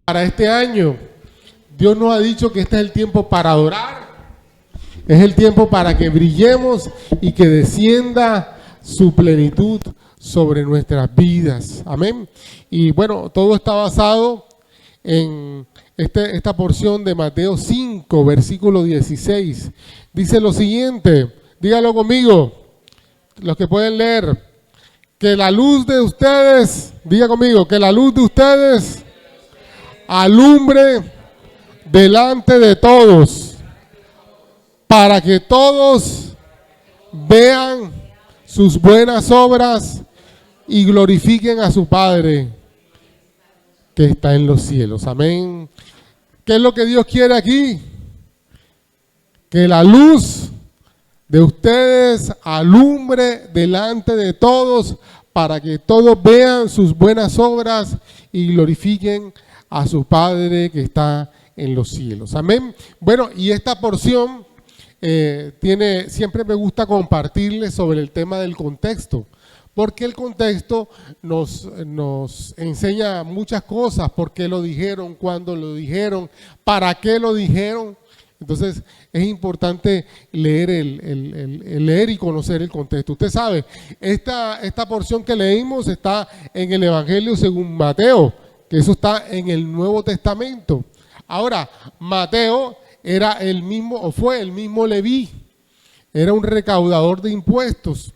Para este año, Dios nos ha dicho que este es el tiempo para adorar, es el tiempo para que brillemos y que descienda su plenitud sobre nuestras vidas. Amén. Y bueno, todo está basado en esta porción de Mateo 5, versículo 16. Dice lo siguiente, dígalo conmigo, los que pueden leer, que la luz de ustedes, diga conmigo, que la luz de ustedes alumbre delante de todos, para que todos vean sus buenas obras y glorifiquen a su Padre que está en los cielos. Amén. ¿Qué es lo que Dios quiere aquí? Que la luz de ustedes alumbre delante de todos, para que todos vean sus buenas obras y glorifiquen a su Padre que está en los cielos. Amén. Bueno, y esta porción siempre me gusta compartirles sobre el tema del contexto, porque el contexto nos enseña muchas cosas, por qué lo dijeron, cuándo lo dijeron, para qué lo dijeron. Entonces es importante leer leer y conocer el contexto. Usted sabe, esta porción que leímos está en el Evangelio según Mateo, que eso está en el Nuevo Testamento. Ahora, Mateo era el mismo, o fue el mismo Leví, era un recaudador de impuestos.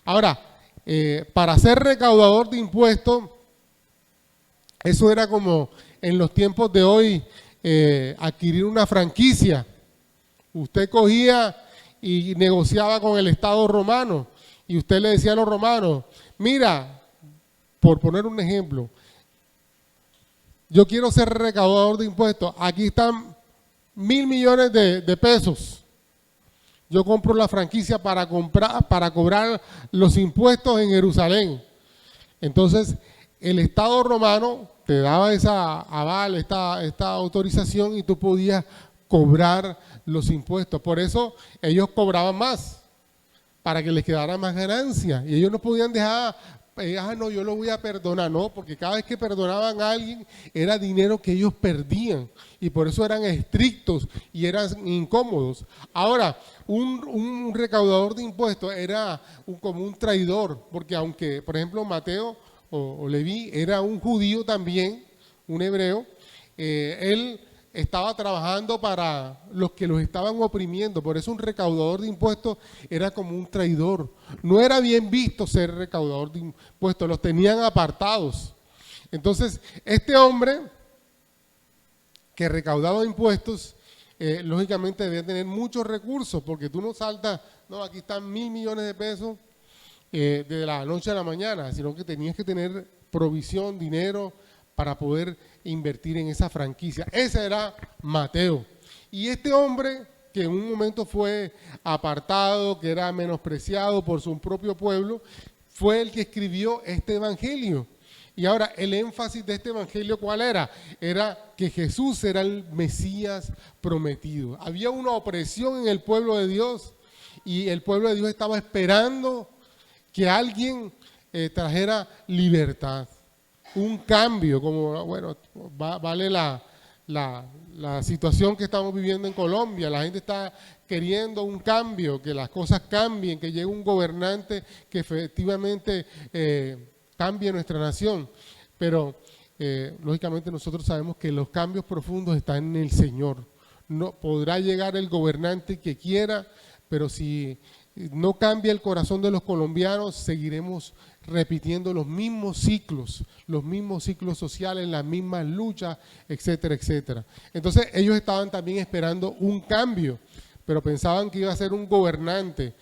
Ahora, para ser recaudador de impuestos, eso era como en los tiempos de hoy, adquirir una franquicia. Usted cogía y negociaba con el Estado romano, y usted le decía a los romanos, mira, por poner un ejemplo, yo quiero ser recaudador de impuestos, aquí están 1.000 millones de pesos. Yo compro la franquicia para cobrar los impuestos en Jerusalén. Entonces, el Estado romano te daba esa aval, esta autorización, y tú podías cobrar los impuestos. Por eso ellos cobraban más, para que les quedara más ganancia. Y ellos no podían dejar, no, yo lo voy a perdonar, no, porque cada vez que perdonaban a alguien era dinero que ellos perdían, y por eso eran estrictos y eran incómodos. Ahora, un recaudador de impuestos era como un traidor, porque aunque, por ejemplo, Mateo o Leví era un judío también, un hebreo, él estaba trabajando para los que los estaban oprimiendo. Por eso un recaudador de impuestos era como un traidor. No era bien visto ser recaudador de impuestos, los tenían apartados. Entonces, este hombre que recaudaba impuestos, lógicamente debía tener muchos recursos, porque tú no saltas, no, aquí están 1.000 millones de pesos de la noche a la mañana, sino que tenías que tener provisión, dinero, para poder invertir en esa franquicia. Ese era Mateo. Y este hombre, que en un momento fue apartado, que era menospreciado por su propio pueblo, fue el que escribió este evangelio. Y ahora, el énfasis de este evangelio, ¿cuál era? Era que Jesús era el Mesías prometido. Había una opresión en el pueblo de Dios, y el pueblo de Dios estaba esperando que alguien trajera libertad. Un cambio, como, bueno, vale la situación que estamos viviendo en Colombia. La gente está queriendo un cambio, que las cosas cambien, que llegue un gobernante que efectivamente cambie nuestra nación. Pero, lógicamente, nosotros sabemos que los cambios profundos están en el Señor. No podrá llegar el gobernante que quiera, pero si no cambia el corazón de los colombianos, seguiremos repitiendo los mismos ciclos sociales, las mismas luchas, etcétera, etcétera. Entonces ellos estaban también esperando un cambio, pero pensaban que iba a ser un gobernante,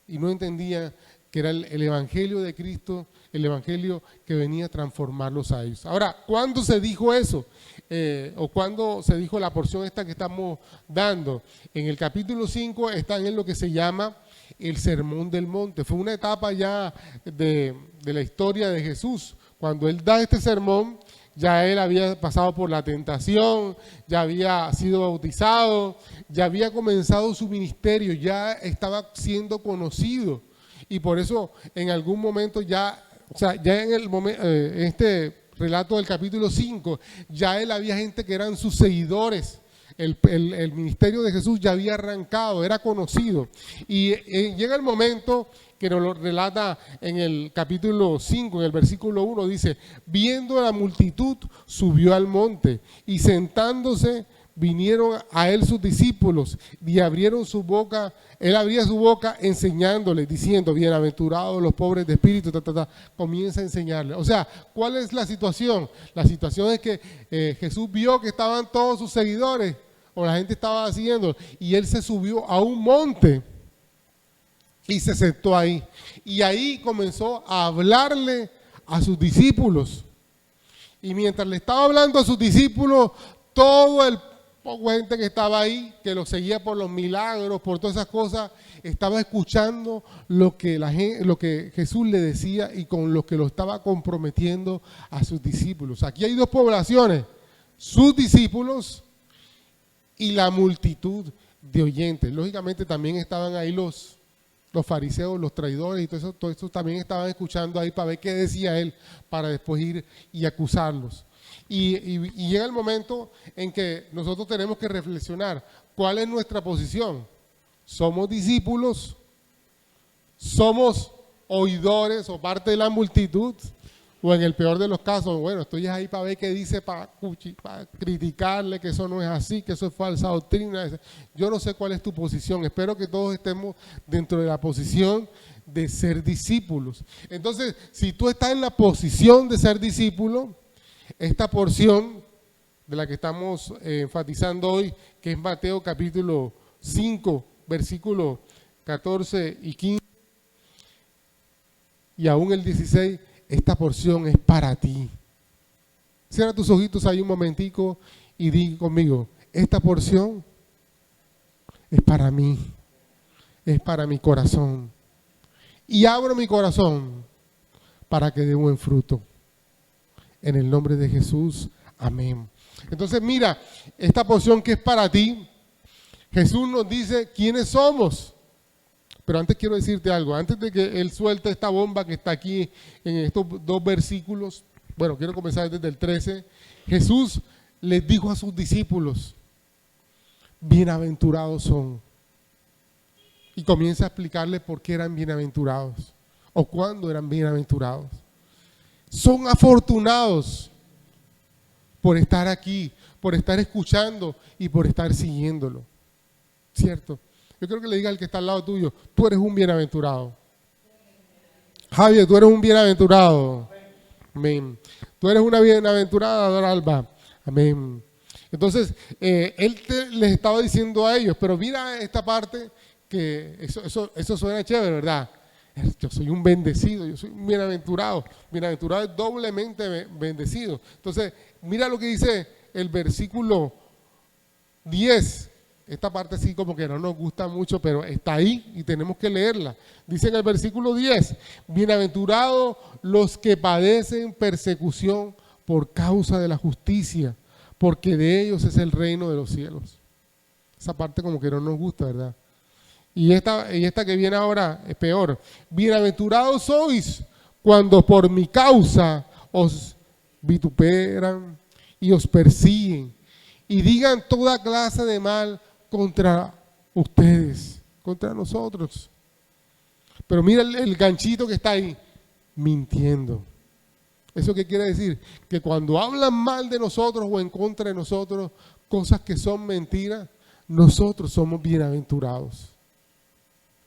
y no entendían que era el evangelio de Cristo, el evangelio que venía a transformarlos a ellos. Ahora, ¿cuándo se dijo eso? O cuándo se dijo la porción esta que estamos dando. En el capítulo 5 está en lo que se llama el Sermón del Monte. Fue una etapa ya de la historia de Jesús. Cuando él da este sermón, ya él había pasado por la tentación, ya había sido bautizado, ya había comenzado su ministerio, ya estaba siendo conocido. Y por eso en algún momento ya, o sea, ya en este relato del capítulo 5, ya él había gente que eran sus seguidores. El ministerio de Jesús ya había arrancado, era conocido. Y llega el momento que nos lo relata en el capítulo 5, en el versículo 1, dice, viendo la multitud, subió al monte y sentándose, vinieron a él sus discípulos y abrieron su boca, él abría su boca enseñándoles, diciendo, bienaventurados los pobres de espíritu, comienza a enseñarles. O sea, ¿cuál es la situación? La situación es que Jesús vio que estaban todos sus seguidores, o la gente estaba haciendo, y él se subió a un monte y se sentó ahí. Y ahí comenzó a hablarle a sus discípulos. Y mientras le estaba hablando a sus discípulos, todo el poco gente que estaba ahí, que lo seguía por los milagros, por todas esas cosas, estaba escuchando lo que Jesús le decía y con lo que lo estaba comprometiendo a sus discípulos. Aquí hay dos poblaciones, sus discípulos y la multitud de oyentes. Lógicamente también estaban ahí los fariseos, los traidores y todo eso también estaban escuchando ahí para ver qué decía él, para después ir y acusarlos. Y llega el momento en que nosotros tenemos que reflexionar cuál es nuestra posición. ¿Somos discípulos? ¿Somos oidores o parte de la multitud? O en el peor de los casos, bueno, estoy ahí para ver qué dice, para criticarle que eso no es así, que eso es falsa doctrina. Yo no sé cuál es tu posición. Espero que todos estemos dentro de la posición de ser discípulos. Entonces, si tú estás en la posición de ser discípulo, esta porción de la que estamos enfatizando hoy, que es Mateo capítulo 5, versículos 14 y 15, y aún el 16, esta porción es para ti. Cierra tus ojitos ahí un momentico y di conmigo, esta porción es para mí, es para mi corazón. Y abro mi corazón para que dé buen fruto. En el nombre de Jesús, amén. Entonces mira, esta porción que es para ti, Jesús nos dice quiénes somos. Pero antes quiero decirte algo, antes de que él suelte esta bomba que está aquí en estos dos versículos, bueno, quiero comenzar desde el 13, Jesús les dijo a sus discípulos, bienaventurados son. Y comienza a explicarles por qué eran bienaventurados o cuándo eran bienaventurados. Son afortunados por estar aquí, por estar escuchando y por estar siguiéndolo. ¿Cierto? Yo creo que le diga al que está al lado tuyo, tú eres un bienaventurado. Javier, tú eres un bienaventurado. Amén. Tú eres una bienaventurada, Doralba. Amén. Entonces, les estaba diciendo a ellos, pero mira esta parte que eso suena chévere, ¿verdad? Yo soy un bendecido, yo soy un bienaventurado. Bienaventurado es doblemente bendecido. Entonces, mira lo que dice el versículo 10. Esta parte sí como que no nos gusta mucho, pero está ahí y tenemos que leerla. Dice en el versículo 10, bienaventurados los que padecen persecución por causa de la justicia, porque de ellos es el reino de los cielos. Esa parte como que no nos gusta, ¿verdad? Y esta que viene ahora es peor. Bienaventurados sois cuando por mi causa os vituperan y os persiguen y digan toda clase de mal contra ustedes, contra nosotros. Pero mira el ganchito que está ahí, mintiendo. ¿Eso qué quiere decir? Que cuando hablan mal de nosotros o en contra de nosotros, cosas que son mentiras, nosotros somos bienaventurados.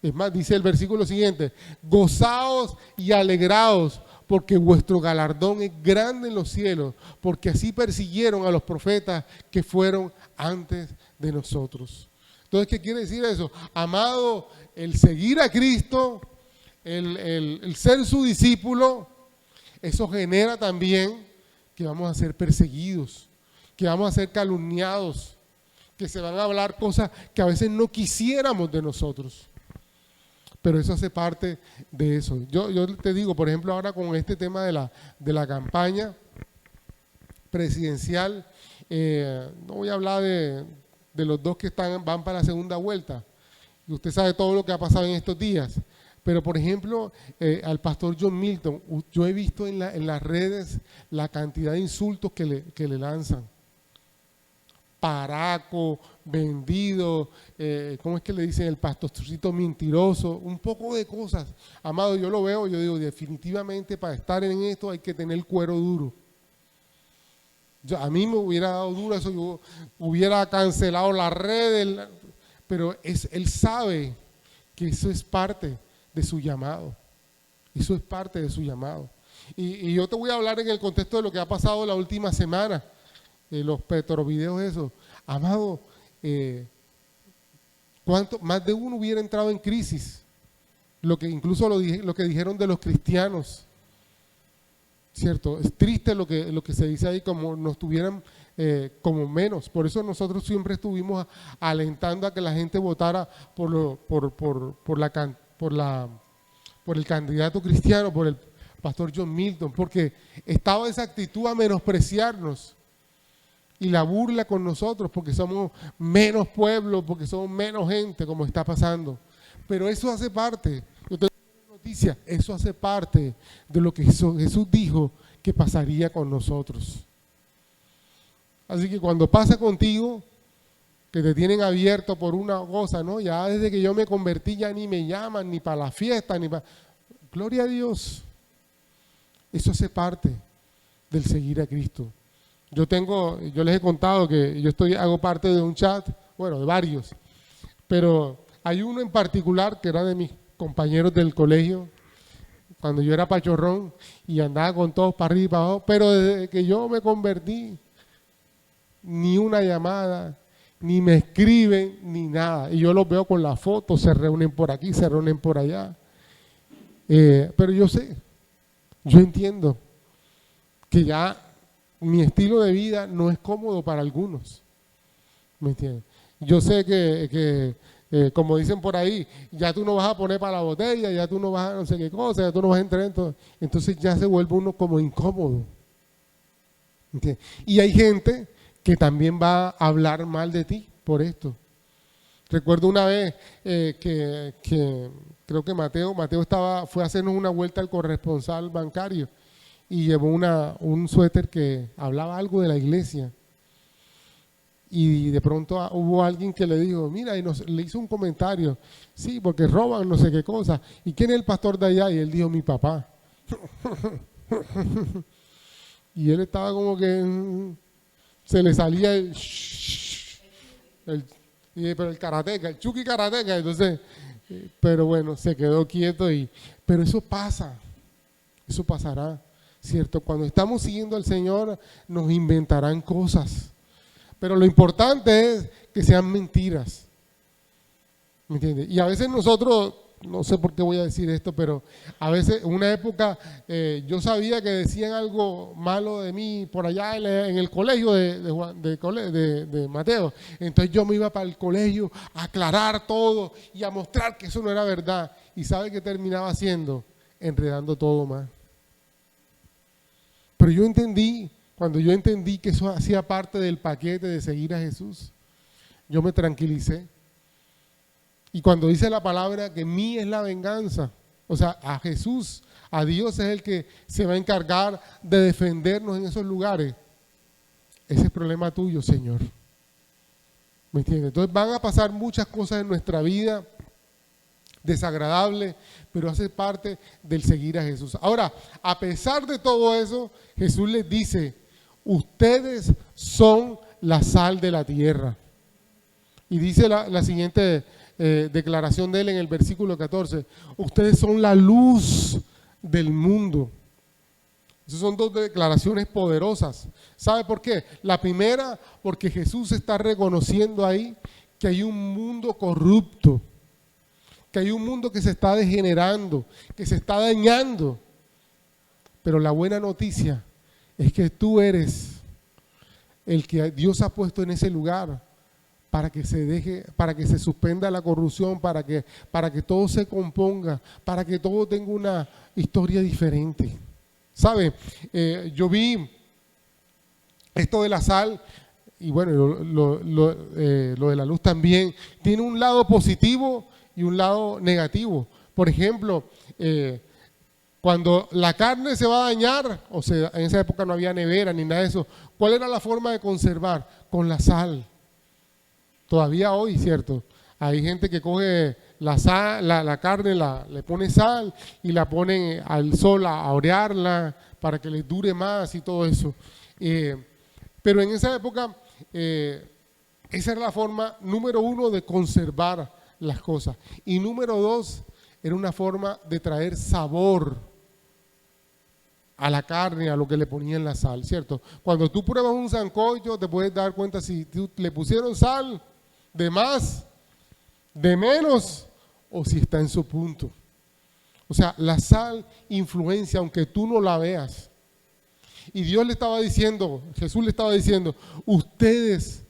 Es más, dice el versículo siguiente, gozaos y alegraos, porque vuestro galardón es grande en los cielos, porque así persiguieron a los profetas que fueron antes de nosotros. Entonces, ¿qué quiere decir eso? Amado, el seguir a Cristo, el ser su discípulo, eso genera también que vamos a ser perseguidos, que vamos a ser calumniados, que se van a hablar cosas que a veces no quisiéramos de nosotros. Pero eso hace parte de eso. Yo te digo, por ejemplo, ahora con este tema de la campaña presidencial, no voy a hablar de los dos que van para la segunda vuelta. Y usted sabe todo lo que ha pasado en estos días. Pero, por ejemplo, al pastor John Milton, yo he visto en las redes la cantidad de insultos que le lanzan. Paraco, vendido, ¿cómo es que le dicen? El pastorcito mentiroso, un poco de cosas. Amado, yo lo veo, yo digo, definitivamente para estar en esto hay que tener el cuero duro. A mí me hubiera dado duro eso, yo hubiera cancelado las redes, pero él sabe que eso es parte de su llamado. Eso es parte de su llamado. Y yo te voy a hablar en el contexto de lo que ha pasado la última semana. Los petrovideos esos. Amado, ¿cuánto? Más de uno hubiera entrado en crisis. Incluso lo que dijeron de los cristianos. ¿Cierto? Es triste lo que se dice ahí, como nos tuvieran como menos. Por eso nosotros siempre estuvimos alentando a que la gente votara por el candidato cristiano, por el pastor John Milton, porque estaba esa actitud a menospreciarnos. Y la burla con nosotros porque somos menos pueblo, porque somos menos gente, como está pasando. Pero eso hace parte, yo tengo una noticia, eso hace parte de lo que Jesús dijo que pasaría con nosotros. Así que cuando pasa contigo, que te tienen abierto por una cosa, ¿no? Ya desde que yo me convertí ya ni me llaman, ni para la fiesta, ni para... Gloria a Dios. Eso hace parte del seguir a Cristo. Yo les he contado que hago parte de un chat, bueno, de varios, pero hay uno en particular que era de mis compañeros del colegio, cuando yo era pachorrón y andaba con todos para arriba y para abajo, pero desde que yo me convertí, ni una llamada, ni me escriben, ni nada. Y yo los veo con la foto, se reúnen por aquí, se reúnen por allá. Pero yo entiendo que ya mi estilo de vida no es cómodo para algunos, ¿me entiendes? Yo sé que como dicen por ahí, ya tú no vas a poner para la botella, ya tú no vas a no sé qué cosa, ya tú no vas a entrar en todo. Entonces ya se vuelve uno como incómodo, ¿entiendes? Y hay gente que también va a hablar mal de ti por esto. Recuerdo una vez que creo que Mateo fue a hacernos una vuelta al corresponsal bancario y llevó un suéter que hablaba algo de la iglesia. Y de pronto hubo alguien que le dijo, mira, y le hizo un comentario, sí, porque roban no sé qué cosa. ¿Y quién es el pastor de allá? Y él dijo, mi papá. Y él estaba como que se le salía pero el karateca, el chuki karateca, entonces, pero bueno, se quedó quieto pero eso pasa, eso pasará. ¿Cierto? Cuando estamos siguiendo al Señor, nos inventarán cosas. Pero lo importante es que sean mentiras. ¿Me entiendes? Y a veces nosotros, no sé por qué voy a decir esto, pero a veces, en una época, yo sabía que decían algo malo de mí por allá en el colegio de Mateo. Entonces yo me iba para el colegio a aclarar todo y a mostrar que eso no era verdad. ¿Y sabe qué terminaba haciendo? Enredando todo más. Pero cuando yo entendí que eso hacía parte del paquete de seguir a Jesús, yo me tranquilicé. Y cuando dice la palabra que mía es la venganza, o sea, a Jesús, a Dios es el que se va a encargar de defendernos en esos lugares. Ese es problema tuyo, Señor. ¿Me entiendes? Entonces van a pasar muchas cosas en nuestra vida desagradables, pero hace parte del seguir a Jesús. Ahora, a pesar de todo eso, Jesús les dice, ustedes son la sal de la tierra. Y dice la siguiente declaración de él en el versículo 14, ustedes son la luz del mundo. Esas son dos declaraciones poderosas. ¿Sabe por qué? La primera, porque Jesús está reconociendo ahí que hay un mundo corrupto, que hay un mundo que se está degenerando, que se está dañando. Pero la buena noticia es que tú eres el que Dios ha puesto en ese lugar para que se suspenda la corrupción, para que todo se componga, para que todo tenga una historia diferente. ¿Sabe? Yo vi esto de la sal, y bueno, lo de la luz también, tiene un lado positivo y un lado negativo, Por ejemplo, cuando la carne se va a dañar, o sea, en esa época no había nevera ni nada de eso, ¿cuál era la forma de conservar? Con la sal. Todavía hoy, ¿cierto? Hay gente que coge la sal, la carne, le pone sal y la ponen al sol a orearla para que les dure más y todo eso. Pero en esa época, esa era la forma número uno de conservar las cosas. Y número dos, era una forma de traer sabor a la carne, a lo que le ponían la sal, ¿cierto? Cuando tú pruebas un sancocho, te puedes dar cuenta si le pusieron sal de más, de menos, o si está en su punto. O sea, la sal influencia, aunque tú no la veas. Y Dios le estaba diciendo, Jesús le estaba diciendo, ustedes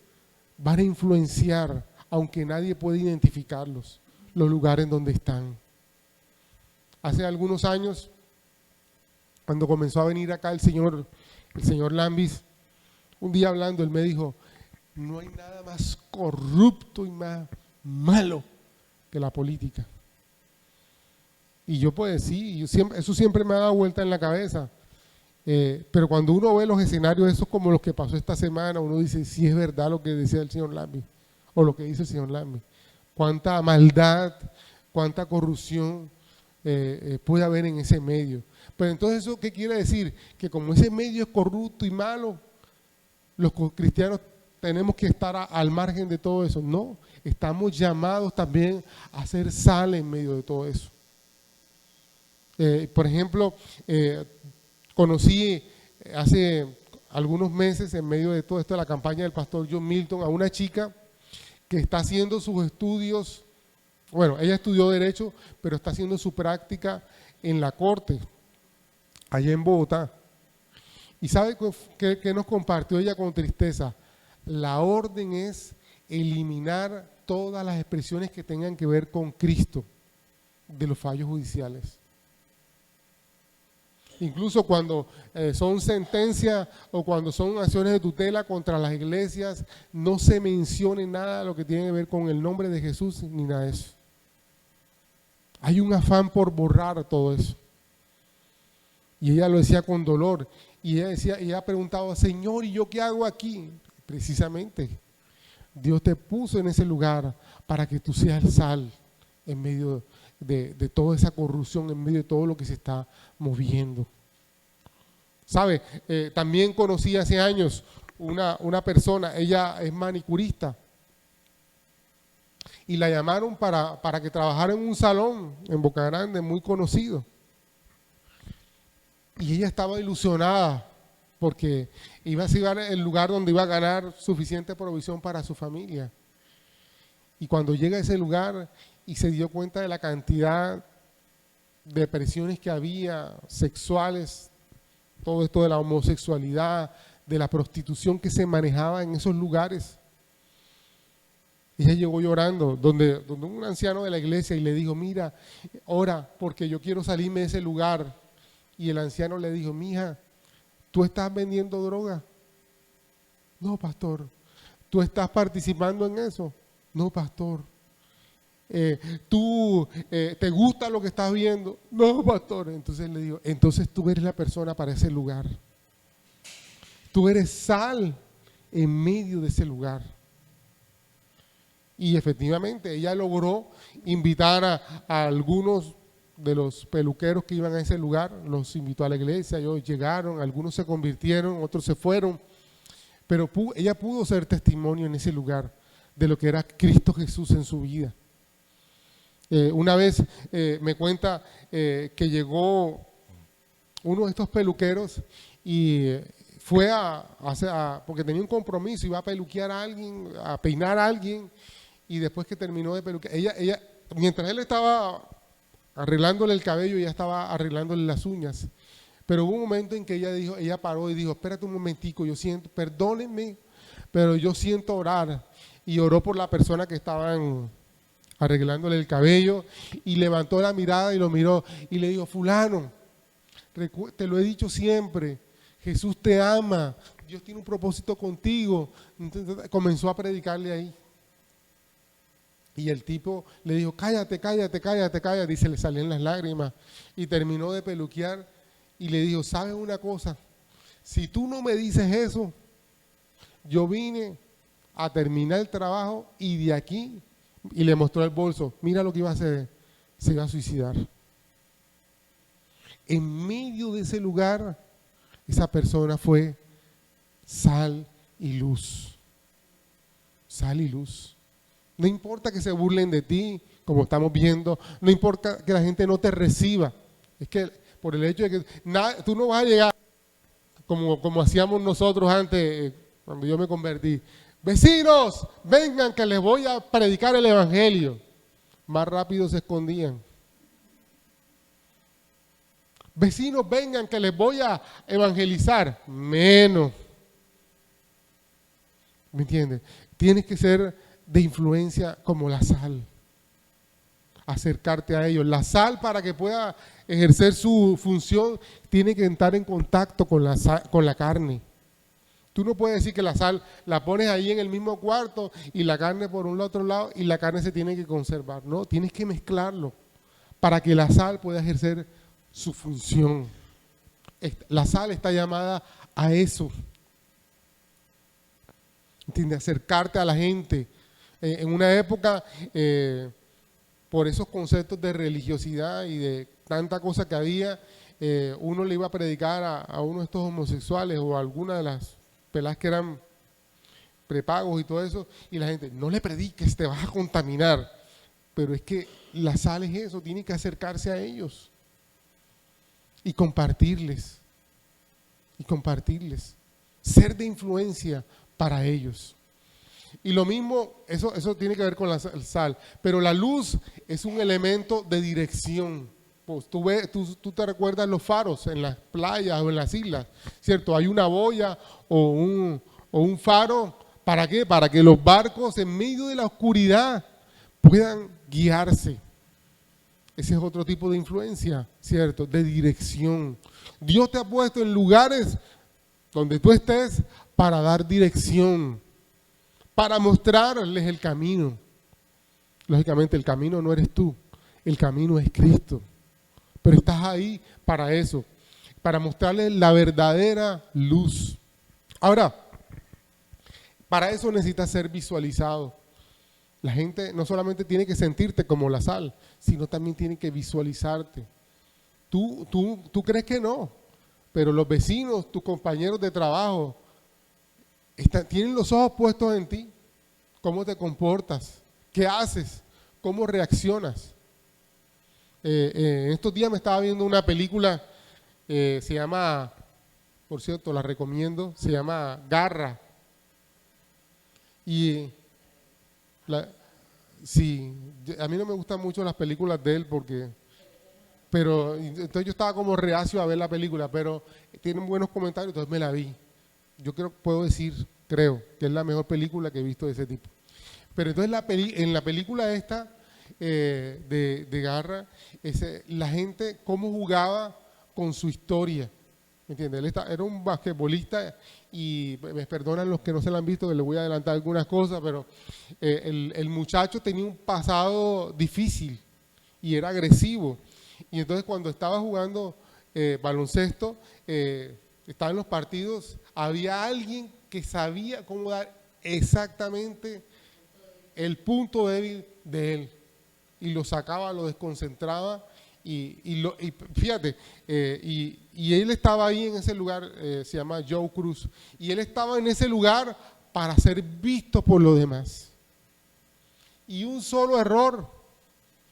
van a influenciar, aunque nadie puede identificarlos, los lugares donde están. Hace algunos años, cuando comenzó a venir acá el señor Lambis, un día hablando, él me dijo, no hay nada más corrupto y más malo que la política. Y yo pues sí, eso siempre me ha dado vuelta en la cabeza. Pero cuando uno ve los escenarios, esos como los que pasó esta semana, uno dice, sí es verdad lo que decía el señor Lambis, o lo que dice el señor Lambis. Cuánta maldad, cuánta corrupción puede haber en ese medio. Pero entonces, ¿eso qué quiere decir? Que como ese medio es corrupto y malo, los cristianos tenemos que estar al margen de todo eso. No, estamos llamados también a ser sal en medio de todo eso. Por ejemplo, conocí hace algunos meses, en medio de todo esto, de la campaña del pastor John Milton, a una chica que está haciendo sus estudios. Bueno, ella estudió Derecho, pero está haciendo su práctica en la Corte, allá en Bogotá. ¿Y sabe qué nos compartió ella con tristeza? La orden es eliminar todas las expresiones que tengan que ver con Cristo de los fallos judiciales. Incluso cuando son sentencias o cuando son acciones de tutela contra las iglesias, no se mencione nada de lo que tiene que ver con el nombre de Jesús ni nada de eso. Hay un afán por borrar todo eso. Y ella lo decía con dolor. Y ella ha preguntado, Señor, ¿y yo qué hago aquí? Precisamente, Dios te puso en ese lugar para que tú seas sal en medio de toda esa corrupción, en medio de todo lo que se está moviendo. ¿Sabe? También conocí hace años una persona, ella es manicurista, y la llamaron para que trabajara en un salón en Boca Grande, muy conocido. Y ella estaba ilusionada porque iba a ser el lugar donde iba a ganar suficiente provisión para su familia. Y cuando llega a ese lugar y se dio cuenta de la cantidad de presiones que había, sexuales, todo esto de la homosexualidad, de la prostitución que se manejaba en esos lugares, ella llegó llorando, donde un anciano de la iglesia y le dijo, mira, ora porque yo quiero salirme de ese lugar. Y el anciano le dijo, mija, ¿tú estás vendiendo droga? No, pastor. ¿Tú estás participando en eso? No, pastor. ¿Tú te gusta lo que estás viendo? No, pastor. Entonces le digo, entonces tú eres la persona para ese lugar. Tú eres sal en medio de ese lugar. Y efectivamente ella logró invitar a algunos de los peluqueros que iban a ese lugar, los invitó a la iglesia, ellos llegaron, algunos se convirtieron, otros se fueron, pero ella pudo ser testimonio en ese lugar de lo que era Cristo Jesús en su vida. Una vez me cuenta que llegó uno de estos peluqueros y fue porque tenía un compromiso, iba a peluquear a alguien, a peinar a alguien, y después que terminó de peluquear, ella mientras él estaba arreglándole el cabello, ella estaba arreglándole las uñas. Pero hubo un momento en que ella paró y dijo, espérate un momentico, yo siento, perdónenme, pero yo siento orar. Y oró por la persona que estaban arreglándole el cabello y levantó la mirada y lo miró y le dijo, fulano, te lo he dicho siempre, Jesús te ama, Dios tiene un propósito contigo. Entonces comenzó a predicarle ahí. Y el tipo le dijo, cállate, cállate, cállate, cállate, y se le salían las lágrimas. Y terminó de peluquear y le dijo, ¿sabes una cosa? Si tú no me dices eso, yo vine a terminar el trabajo y de aquí, y le mostró el bolso, mira lo que iba a hacer, se iba a suicidar. En medio de ese lugar, esa persona fue sal y luz. Sal y luz. No importa que se burlen de ti, como estamos viendo, no importa que la gente no te reciba. Es que por el hecho de que tú no vas a llegar como hacíamos nosotros antes, cuando yo me convertí. Vecinos, vengan que les voy a predicar el evangelio. Más rápido se escondían. Vecinos, vengan que les voy a evangelizar. Menos. ¿Me entiendes? Tienes que ser de influencia como la sal. Acercarte a ellos. La sal, para que pueda ejercer su función, tiene que estar en contacto con la carne. Tú no puedes decir que la sal la pones ahí en el mismo cuarto y la carne por un otro lado y la carne se tiene que conservar. No, tienes que mezclarlo para que la sal pueda ejercer su función. La sal está llamada a eso. ¿Entiendes? Acercarte a la gente. En una época, por esos conceptos de religiosidad y de tanta cosa que había, uno le iba a predicar a uno de estos homosexuales o a alguna de las peladas que eran prepagos y todo eso, y la gente, no le prediques, te vas a contaminar. Pero es que la sal es eso, tiene que acercarse a ellos y compartirles, ser de influencia para ellos. Y lo mismo, eso tiene que ver con la sal, pero la luz es un elemento de dirección. Pues tú te recuerdas los faros en las playas o en las islas, ¿cierto? Hay una boya o un faro, ¿para qué? Para que los barcos en medio de la oscuridad puedan guiarse. Ese es otro tipo de influencia, ¿cierto? De dirección. Dios te ha puesto en lugares donde tú estés para dar dirección, para mostrarles el camino. Lógicamente el camino no eres tú, el camino es Cristo. Pero estás ahí para eso, para mostrarles la verdadera luz. Ahora, para eso necesitas ser visualizado. La gente no solamente tiene que sentirte como la sal, sino también tiene que visualizarte. Tú crees que no, pero los vecinos, tus compañeros de trabajo, tienen los ojos puestos en ti. ¿Cómo te comportas? ¿Qué haces? ¿Cómo reaccionas? En estos días me estaba viendo una película, se llama, por cierto, la recomiendo, se llama Garra. Y sí, a mí no me gustan mucho las películas de él pero entonces yo estaba como reacio a ver la película, pero tienen buenos comentarios, entonces me la vi. Yo creo que es la mejor película que he visto de ese tipo. Pero entonces en la película esta de Garra, la gente cómo jugaba con su historia. ¿Me entiendes? Él era un basquetbolista y me perdonan los que no se la han visto, que les voy a adelantar algunas cosas, pero el muchacho tenía un pasado difícil y era agresivo. Y entonces cuando estaba jugando baloncesto, estaba en los partidos, había alguien que sabía cómo dar exactamente el punto débil de él. Y lo sacaba, lo desconcentraba y fíjate, y él estaba ahí en ese lugar, se llama Joe Cruz, y él estaba en ese lugar para ser visto por los demás. Y un solo error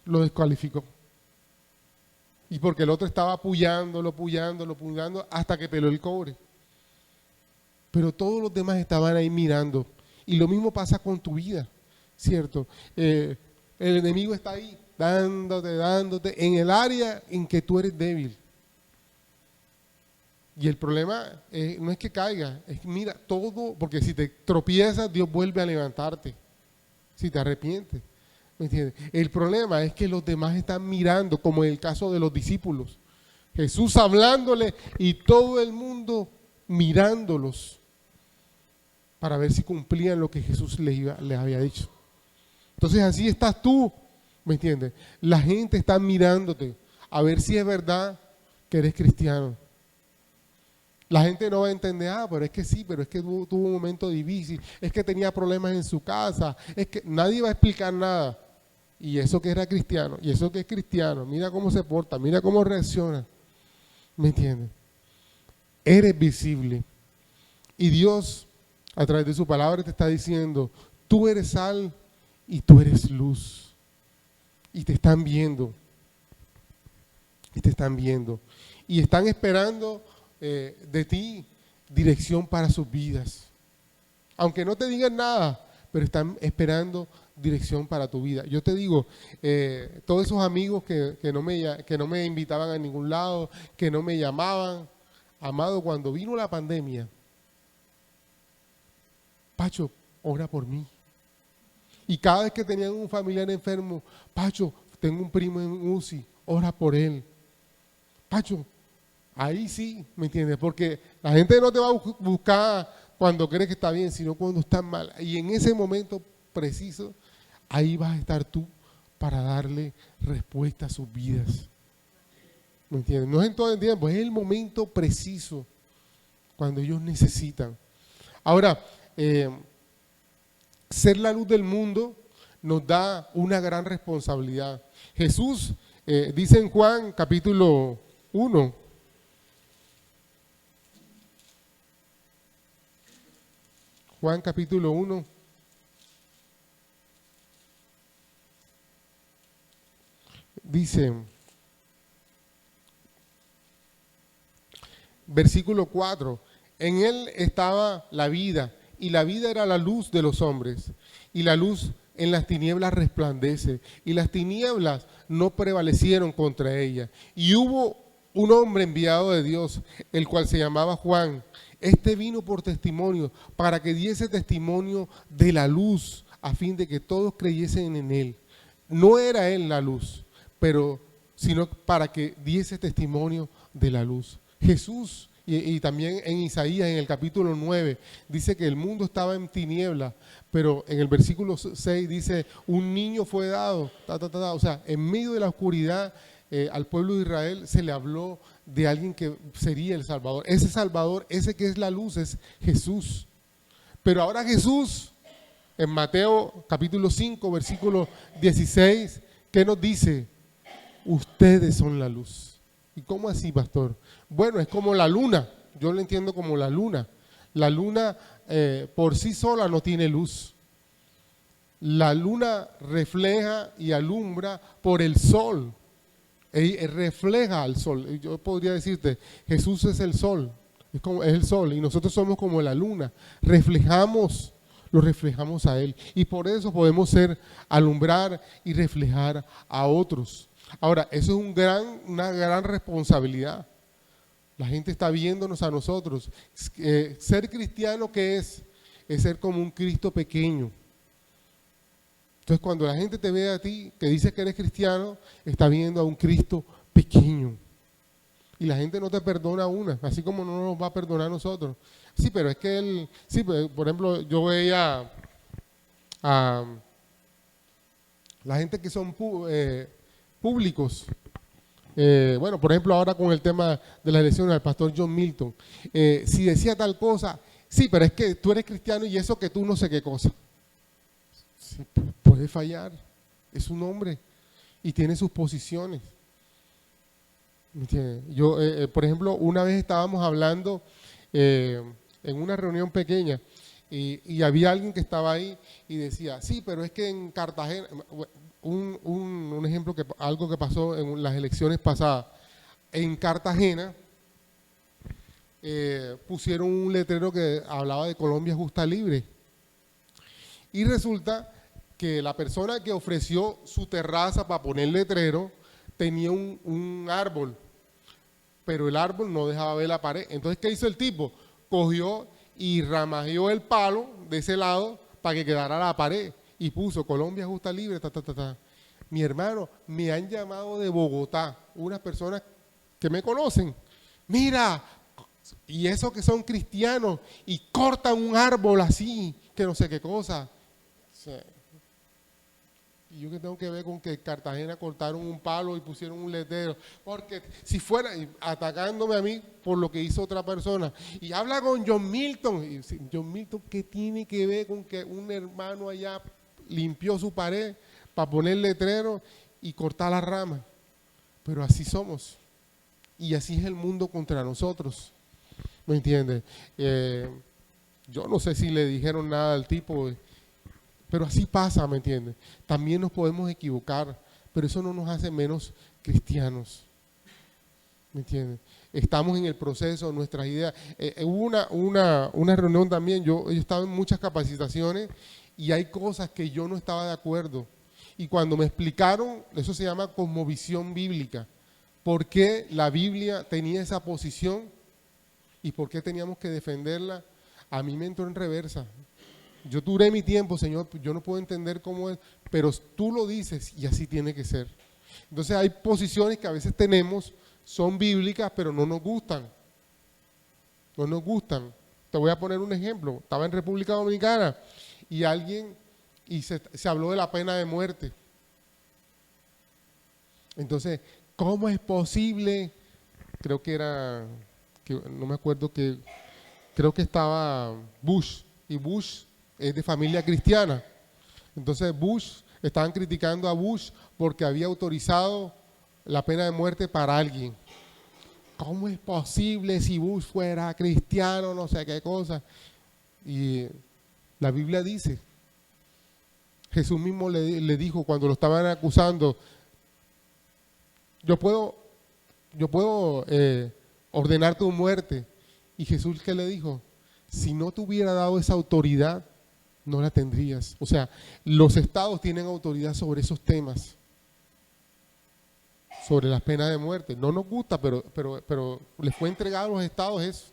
lo descalificó. Y porque el otro estaba apoyándolo hasta que peló el cobre. Pero todos los demás estaban ahí mirando. Y lo mismo pasa con tu vida, ¿cierto? El enemigo está ahí, dándote en el área en que tú eres débil. Y el problema no es que caigas, es mira todo, porque si te tropiezas, Dios vuelve a levantarte. Si te arrepientes. ¿Me entiendes? El problema es que los demás están mirando, como en el caso de los discípulos. Jesús hablándole y todo el mundo mirándolos para ver si cumplían lo que Jesús les había dicho. Entonces así estás tú, ¿me entiendes? La gente está mirándote a ver si es verdad que eres cristiano. La gente no va a entender, pero es que sí, pero es que tuvo un momento difícil, es que tenía problemas en su casa, es que nadie va a explicar nada. Y eso que era cristiano, y eso que es cristiano, mira cómo se porta, mira cómo reacciona. ¿Me entiendes? Eres visible. Y Dios, a través de su palabra, te está diciendo, tú eres sal y tú eres luz. Y te están viendo. Y te están viendo. Y están esperando de ti dirección para sus vidas. Aunque no te digan nada, pero están esperando dirección para tu vida. Yo te digo, todos esos amigos que no me invitaban a ningún lado, que no me llamaban, amado, cuando vino la pandemia, Pacho, ora por mí. Y cada vez que tenían un familiar enfermo, Pacho, tengo un primo en UCI, ora por él. Pacho, ahí sí, ¿me entiendes? Porque la gente no te va a buscar cuando crees que está bien, sino cuando está mal. Y en ese momento preciso, ahí vas a estar tú para darle respuesta a sus vidas. ¿Me entiendes? No es en todo el tiempo, es el momento preciso cuando ellos necesitan. Ahora, ser la luz del mundo nos da una gran responsabilidad. Jesús dice en Juan capítulo 1, Juan capítulo 1, dice, versículo 4, en él estaba la vida, y la vida era la luz de los hombres, y la luz en las tinieblas resplandece, y las tinieblas no prevalecieron contra ella. Y hubo un hombre enviado de Dios, el cual se llamaba Juan. Este vino por testimonio, para que diese testimonio de la luz, a fin de que todos creyesen en él. No era él la luz, pero sino para que diese testimonio de la luz. Jesús, y también en Isaías, en el capítulo 9, dice que el mundo estaba en tinieblas, pero en el versículo 6 dice, un niño fue dado, o sea, en medio de la oscuridad, al pueblo de Israel se le habló de alguien que sería el Salvador. Ese Salvador, ese que es la luz, es Jesús. Pero ahora Jesús, en Mateo capítulo 5, versículo 16, ¿qué nos dice? Ustedes son la luz. ¿Y cómo así, pastor? Bueno, es como la luna. Yo lo entiendo como la luna. La luna por sí sola no tiene luz. La luna refleja y alumbra por el sol. Refleja al sol. Yo podría decirte, Jesús es el sol. Es el sol y nosotros somos como la luna. Lo reflejamos a Él. Y por eso podemos alumbrar y reflejar a otros. Ahora, eso es una gran responsabilidad. La gente está viéndonos a nosotros. Ser cristiano, ¿qué es? Es ser como un Cristo pequeño. Entonces, cuando la gente te ve a ti, que dices que eres cristiano, está viendo a un Cristo pequeño. Y la gente no te perdona una, así como no nos va a perdonar a nosotros. Sí, pero es que por ejemplo, yo veía a la gente que son públicos. Bueno, por ejemplo, ahora con el tema de la elección del pastor John Milton. Si decía tal cosa, sí, pero es que tú eres cristiano y eso que tú no sé qué cosa. Sí, puede fallar, es un hombre y tiene sus posiciones. Yo, por ejemplo, una vez estábamos hablando en una reunión pequeña y había alguien que estaba ahí y decía, sí, pero es que en Cartagena, un ejemplo, algo que pasó en las elecciones pasadas, en Cartagena pusieron un letrero que hablaba de Colombia justa libre y resulta que la persona que ofreció su terraza para poner el letrero tenía un árbol, pero el árbol no dejaba ver la pared. Entonces, ¿qué hizo el tipo? Cogió y ramajeó el palo de ese lado para que quedara la pared y puso Colombia justa libre, Mi hermano, me han llamado de Bogotá, unas personas que me conocen. Mira, y esos que son cristianos y cortan un árbol así, que no sé qué cosa. O sea, Y yo que tengo que ver con que en Cartagena cortaron un palo y pusieron un letrero. Porque si fuera atacándome a mí por lo que hizo otra persona. Y habla con John Milton. Y John Milton, ¿qué tiene que ver con que un hermano allá limpió su pared para poner letrero y cortar las ramas? Pero así somos. Y así es el mundo contra nosotros. ¿Me entiendes? Yo no sé si le dijeron nada al tipo, pero así pasa, ¿me entiendes? También nos podemos equivocar, pero eso no nos hace menos cristianos. ¿Me entiendes? Estamos en el proceso, nuestras ideas. Hubo una reunión también, yo estaba en muchas capacitaciones y hay cosas que yo no estaba de acuerdo. Y cuando me explicaron, eso se llama cosmovisión bíblica. ¿Por qué la Biblia tenía esa posición y por qué teníamos que defenderla? A mí me entró en reversa. Yo duré mi tiempo, Señor, yo no puedo entender cómo es, pero tú lo dices y así tiene que ser. Entonces hay posiciones que a veces tenemos, son bíblicas, pero no nos gustan. No nos gustan. Te voy a poner un ejemplo. Estaba en República Dominicana y se habló de la pena de muerte. Entonces, ¿cómo es posible? Creo que no me acuerdo creo que estaba Bush, y Bush es de familia cristiana. Entonces estaban criticando a Bush porque había autorizado la pena de muerte para alguien. ¿Cómo es posible si Bush fuera cristiano, no sé qué cosa? Y la Biblia dice, Jesús mismo le dijo cuando lo estaban acusando, yo puedo ordenar tu muerte. Y Jesús, ¿qué le dijo? Si no te hubiera dado esa autoridad, no la tendrías. O sea, los estados tienen autoridad sobre esos temas, sobre las penas de muerte. No nos gusta, pero les fue entregado a los estados eso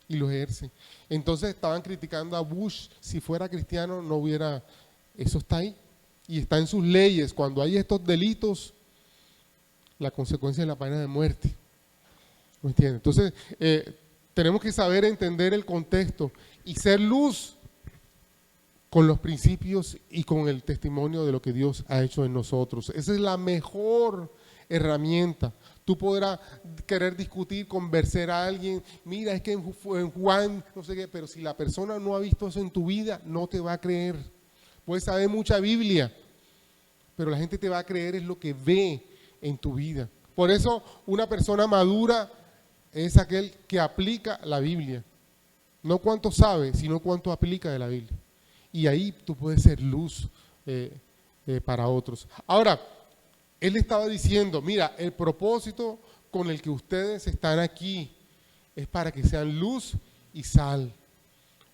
y los ejercen. Entonces estaban criticando a Bush, si fuera cristiano no hubiera, eso está ahí y está en sus leyes. Cuando hay estos delitos, la consecuencia es la pena de muerte. ¿Me entiendes? Entonces, tenemos que saber entender el contexto y ser luz con los principios y con el testimonio de lo que Dios ha hecho en nosotros. Esa es la mejor herramienta. Tú podrás querer discutir, convencer a alguien, mira, es que en Juan, no sé qué, pero si la persona no ha visto eso en tu vida, no te va a creer. Puedes saber mucha Biblia, pero la gente te va a creer es lo que ve en tu vida. Por eso, una persona madura es aquel que aplica la Biblia. No cuánto sabe, sino cuánto aplica de la Biblia. Y ahí tú puedes ser luz para otros. Ahora, él estaba diciendo, mira, el propósito con el que ustedes están aquí es para que sean luz y sal.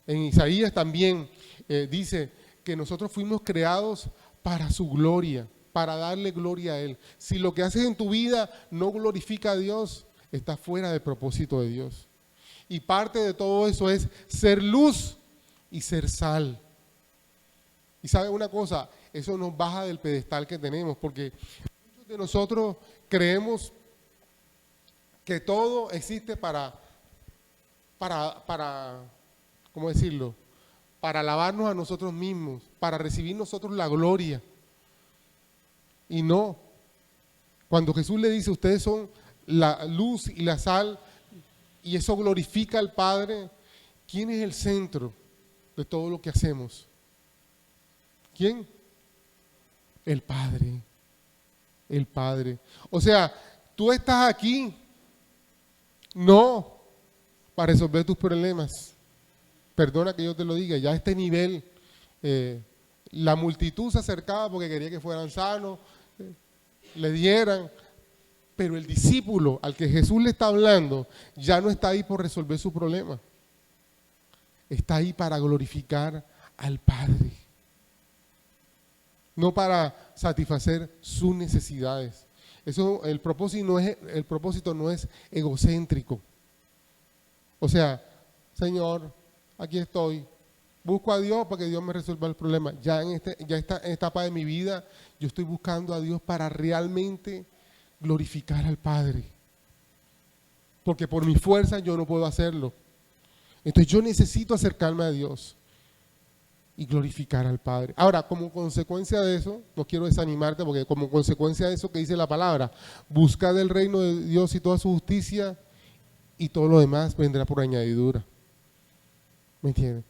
En Isaías también dice que nosotros fuimos creados para su gloria, para darle gloria a Él. Si lo que haces en tu vida no glorifica a Dios, está fuera del propósito de Dios. Y parte de todo eso es ser luz y ser sal. Y sabe una cosa, eso nos baja del pedestal que tenemos, porque muchos de nosotros creemos que todo existe para ¿cómo decirlo? Para alabarnos a nosotros mismos, para recibir nosotros la gloria. Y no. Cuando Jesús le dice, ustedes son la luz y la sal, y eso glorifica al Padre, ¿quién es el centro de todo lo que hacemos? ¿Quién? El Padre. El Padre. O sea, tú estás aquí no para resolver tus problemas. Perdona que yo te lo diga, ya a este nivel, la multitud se acercaba porque quería que fueran sanos, le dieran, pero el discípulo al que Jesús le está hablando ya no está ahí por resolver su problema, está ahí para glorificar al Padre, no para satisfacer sus necesidades. Eso, el propósito no es egocéntrico. O sea, Señor, aquí estoy, busco a Dios para que Dios me resuelva el problema. Ya en esta etapa de mi vida, yo estoy buscando a Dios para realmente glorificar al Padre. Porque por mi fuerza yo no puedo hacerlo. Entonces yo necesito acercarme a Dios. y glorificar al Padre. Ahora, como consecuencia de eso, no quiero desanimarte, porque como consecuencia de eso que dice la palabra, buscad el reino de Dios y toda su justicia, y todo lo demás vendrá por añadidura. ¿Me entiendes?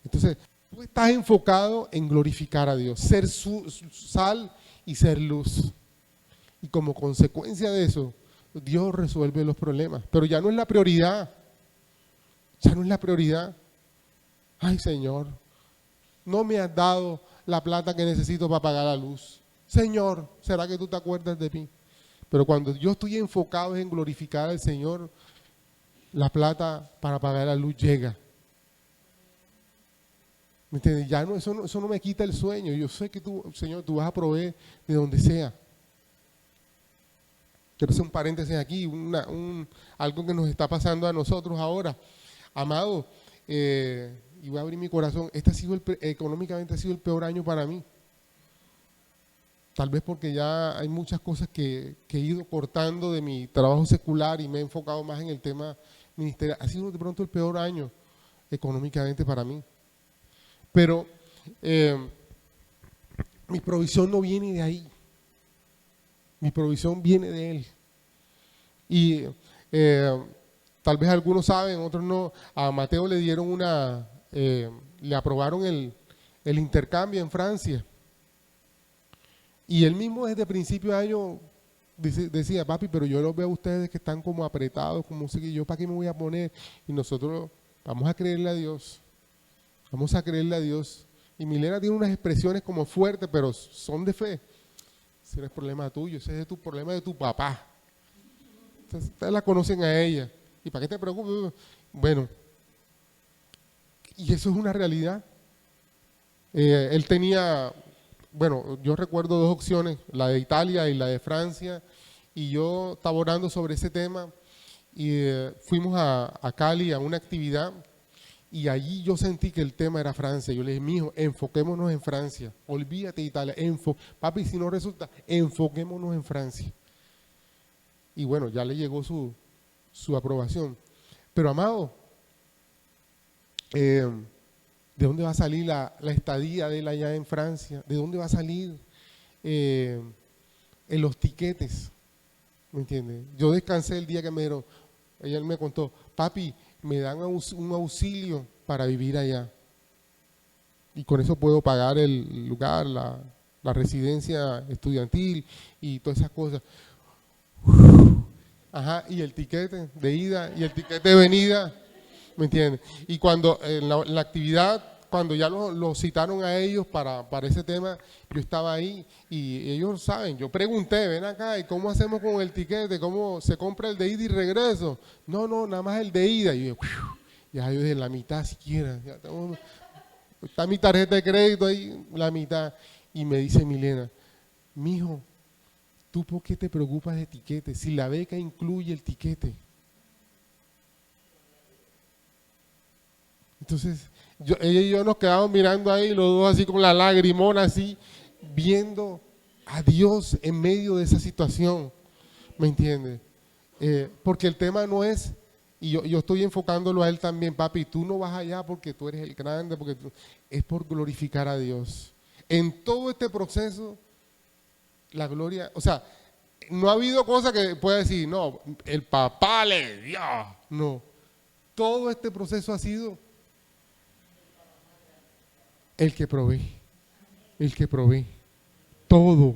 Entonces, tú estás enfocado en glorificar a Dios, ser su sal y ser luz. Y como consecuencia de eso, Dios resuelve los problemas. Pero ya no es la prioridad. Ya no es la prioridad. Ay, Señor, no me has dado la plata que necesito para pagar la luz. Señor, ¿será que tú te acuerdas de mí? Pero cuando yo estoy enfocado en glorificar al Señor, la plata para pagar la luz llega. ¿Me entiendes? Ya no, eso no me quita el sueño. Yo sé que tú, Señor, tú vas a proveer de donde sea. Quiero hacer un paréntesis aquí, algo que nos está pasando a nosotros ahora. Amado, y voy a abrir mi corazón, económicamente ha sido el peor año para mí. Tal vez porque ya hay muchas cosas que he ido cortando de mi trabajo secular y me he enfocado más en el tema ministerial. Ha sido de pronto el peor año económicamente para mí. Pero mi provisión no viene de ahí. Mi provisión viene de Él. Y tal vez algunos saben, otros no. A Mateo le dieron le aprobaron el intercambio en Francia. Y él mismo desde principio de año decía, papi, pero yo los veo a ustedes que están como apretados, como si yo para qué me voy a poner. Y nosotros vamos a creerle a Dios. Vamos a creerle a Dios. Y Milena tiene unas expresiones como fuertes, pero son de fe. Ese no es problema tuyo, ese es tu problema de tu papá. Entonces, ustedes la conocen a ella. ¿Y para qué te preocupas? Bueno, y eso es una realidad. Él tenía, bueno, yo recuerdo dos opciones, la de Italia y la de Francia, y yo estaba orando sobre ese tema, y fuimos a Cali a una actividad, y allí yo sentí que el tema era Francia. Yo le dije, mijo, enfoquémonos en Francia, olvídate de Italia, papi, si no resulta, enfoquémonos en Francia. Y bueno, ya le llegó su aprobación. Pero amado, ¿de dónde va a salir la estadía de él allá en Francia? ¿De dónde va a salir en los tiquetes? ¿Me entiendes? Yo descansé el día que me dieron, ella me contó, papi, me dan un auxilio para vivir allá. Y con eso puedo pagar el lugar, la residencia estudiantil y todas esas cosas. Ajá, y el tiquete de ida y el tiquete de venida, ¿me entiendes? Y cuando en la actividad, cuando ya los citaron a ellos para ese tema, yo estaba ahí y ellos saben, yo pregunté, ven acá, ¿y cómo hacemos con el tiquete? ¿Cómo se compra el de ida y regreso? No, nada más el de ida. Y yo, ya yo de la mitad siquiera, ya está mi tarjeta de crédito ahí, la mitad. Y me dice Milena, mijo, ¿tú por qué te preocupas de tiquete? Si la beca incluye el tiquete. Entonces, ella y yo nos quedamos mirando ahí, los dos así con la lagrimona así, viendo a Dios en medio de esa situación, ¿me entiendes? Porque el tema no es, y yo estoy enfocándolo a él también, papi, tú no vas allá porque tú eres el grande, es por glorificar a Dios. En todo este proceso, la gloria, o sea, no ha habido cosa que pueda decir, no, el papá le dio, no. Todo este proceso ha sido el que provee, todo,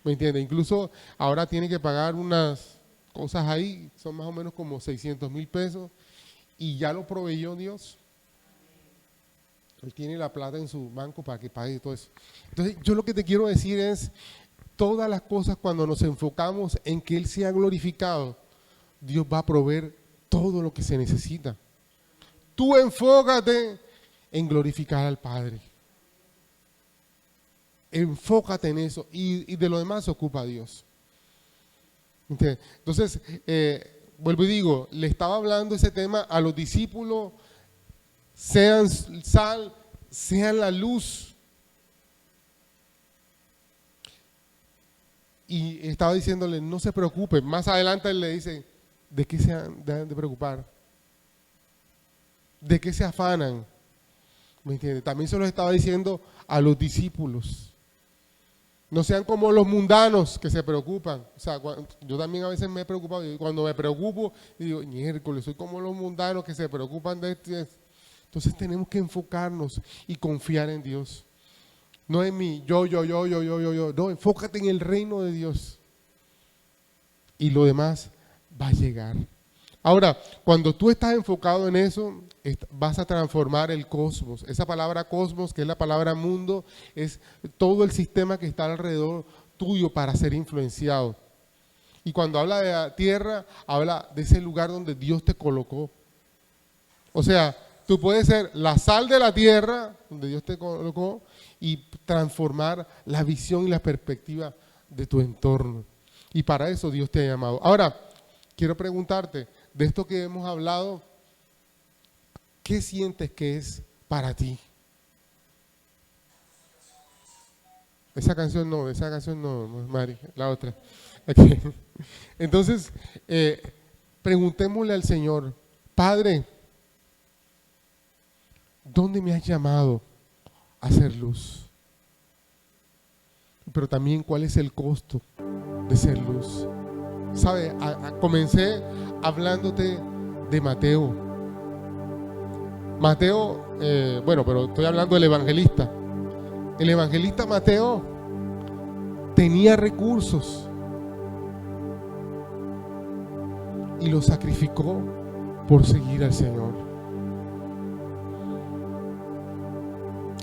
¿me entiendes? Incluso ahora tiene que pagar unas cosas ahí, son más o menos como 600,000 pesos, y ya lo proveyó Dios. Él tiene la plata en su banco para que pague todo eso. Entonces, yo lo que te quiero decir es, todas las cosas cuando nos enfocamos en que Él sea glorificado, Dios va a proveer todo lo que se necesita. Tú enfócate en glorificar al Padre. Enfócate en eso y de lo demás se ocupa Dios. ¿Entiendes? Entonces, vuelvo y digo, le estaba hablando ese tema a los discípulos, sean sal, sean la luz. Y estaba diciéndole, no se preocupen. Más adelante él le dice, ¿de qué se han de preocupar? ¿De qué se afanan? ¿Me entiendes? También se lo estaba diciendo a los discípulos. No sean como los mundanos que se preocupan. O sea, yo también a veces me he preocupado. Y cuando me preocupo, digo, miércoles, soy como los mundanos que se preocupan de esto. Entonces tenemos que enfocarnos y confiar en Dios. No en mí, yo. No, enfócate en el reino de Dios. Y lo demás va a llegar. Ahora, cuando tú estás enfocado en eso, vas a transformar el cosmos. Esa palabra cosmos, que es la palabra mundo, es todo el sistema que está alrededor tuyo para ser influenciado. Y cuando habla de la tierra, habla de ese lugar donde Dios te colocó. O sea, tú puedes ser la sal de la tierra, donde Dios te colocó, y transformar la visión y la perspectiva de tu entorno. Y para eso Dios te ha llamado. Ahora, quiero preguntarte, de esto que hemos hablado, ¿qué sientes que es para ti? Esa canción no, Mari, la otra. Okay. Entonces, preguntémosle al Señor, Padre, ¿dónde me has llamado a hacer luz? Pero también, ¿cuál es el costo de ser luz? ¿Sabe? Comencé hablándote de Mateo. Mateo, bueno, pero estoy hablando del evangelista. El evangelista Mateo tenía recursos y los sacrificó por seguir al Señor.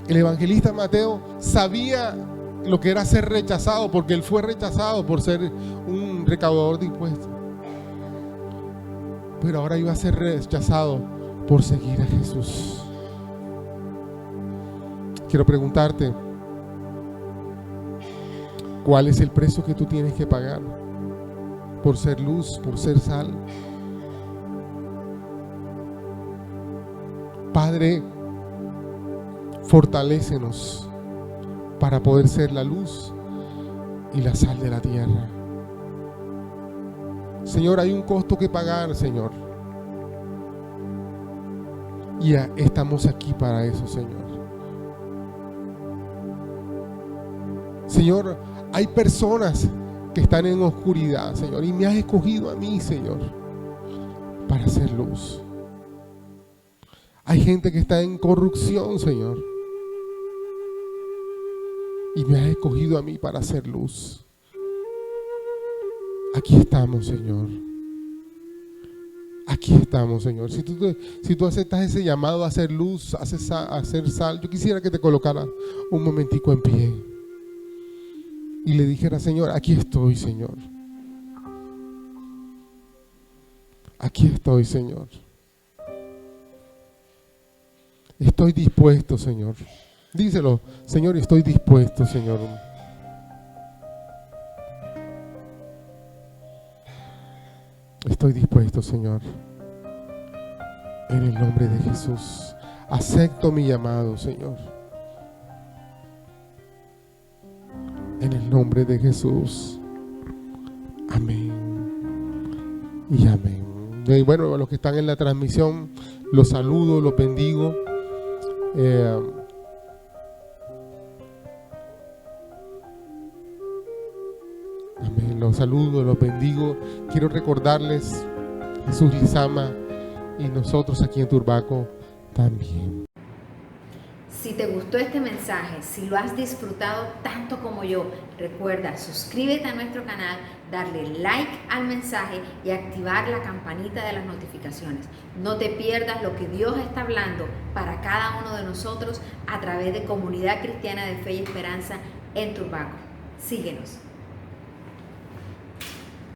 El evangelista Mateo sabía lo que era ser rechazado, porque él fue rechazado por ser un recaudador de impuestos. Pero ahora iba a ser rechazado por seguir a Jesús. Quiero preguntarte, ¿cuál es el precio que tú tienes que pagar por ser luz, por ser sal? Padre, fortalécenos para poder ser la luz y la sal de la tierra. Señor, hay un costo que pagar, Señor. Y ya estamos aquí para eso, Señor. Señor, hay personas que están en oscuridad, Señor, y me has escogido a mí, Señor, para hacer luz. Hay gente que está en corrupción, Señor, y me has escogido a mí para hacer luz. Aquí estamos, Señor. Aquí estamos, Señor. Si tú aceptas ese llamado a hacer luz, a hacer sal, yo quisiera que te colocaras un momentico en pie y le dijera, Señor, aquí estoy, Señor. Aquí estoy, Señor. Estoy dispuesto, Señor. Díselo, Señor, estoy dispuesto, Señor. Estoy dispuesto, Señor. En el nombre de Jesús, acepto mi llamado, Señor. En el nombre de Jesús. Amén. Y amén. Y bueno, a los que están en la transmisión, los saludo, los bendigo. Amén. Los saludo, los bendigo. Quiero recordarles, Jesús les ama y nosotros aquí en Turbaco también. Si te gustó este mensaje, si lo has disfrutado tanto como yo, recuerda, suscríbete a nuestro canal, darle like al mensaje y activar la campanita de las notificaciones. No te pierdas lo que Dios está hablando para cada uno de nosotros a través de Comunidad Cristiana de Fe y Esperanza en Turbaco. Síguenos.